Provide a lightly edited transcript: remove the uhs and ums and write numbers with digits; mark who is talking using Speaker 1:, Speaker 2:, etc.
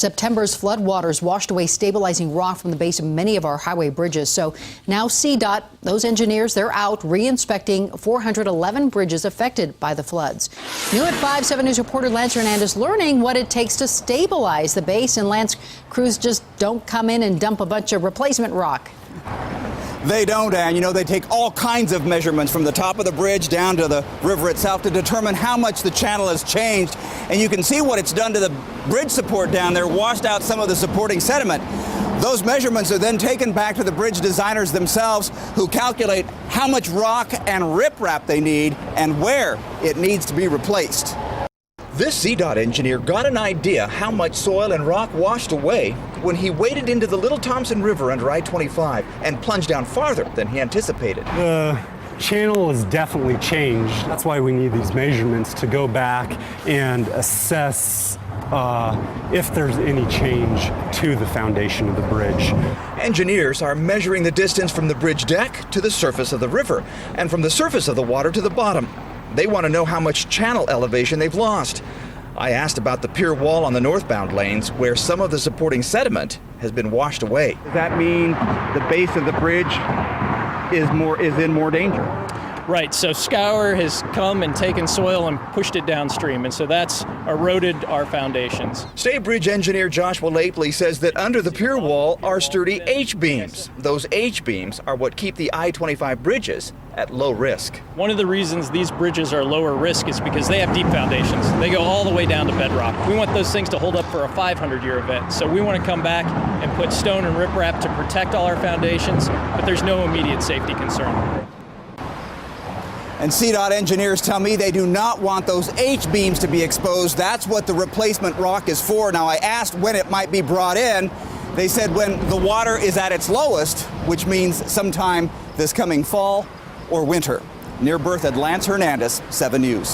Speaker 1: September's floodwaters washed away stabilizing rock from the base of many of our highway bridges. So now CDOT, those engineers, they're out re-inspecting 411 bridges affected by the floods. New at 5, 7 News reporter Lance Hernandez learning what it takes to stabilize the base. And Lance, crews just don't come in and dump a bunch of replacement rock.
Speaker 2: They don't, and you know, they take all kinds of measurements from the top of the bridge down to the river itself to determine how much the channel has changed. And you can see what it's done to the bridge support down there, washed out some of the supporting sediment. Those measurements are then taken back to the bridge designers themselves, who calculate how much rock and riprap they need and where it needs to be replaced. This CDOT engineer got an idea how much soil and rock washed away when he waded into the Little Thompson River under I-25 and plunged down farther than he anticipated.
Speaker 3: The channel has definitely changed. That's why we need these measurements to go back and assess if there's any change to the foundation of the bridge.
Speaker 2: Engineers are measuring the distance from the bridge deck to the surface of the river and from the surface of the water to the bottom. They want to know how much channel elevation they've lost. I asked about the pier wall on the northbound lanes, where some of the supporting sediment has been washed away.
Speaker 4: Does that mean the base of the bridge is in more danger?
Speaker 5: Right, so scour has come and taken soil and pushed it downstream, and so that's eroded our foundations.
Speaker 2: State Bridge engineer Joshua Lapley says that under the pier wall are sturdy H-beams. Those H-beams are what keep the I-25 bridges at low risk.
Speaker 5: One of the reasons these bridges are lower risk is because they have deep foundations. They go all the way down to bedrock. We want those things to hold up for a 500-year event, so we want to come back and put stone and riprap to protect all our foundations, but there's no immediate safety concern.
Speaker 2: And CDOT engineers tell me they do not want those H-beams to be exposed. That's what the replacement rock is for. Now, I asked when it might be brought in. They said when the water is at its lowest, which means sometime this coming fall or winter. Near Berthoud, Lance Hernandez, 7 News.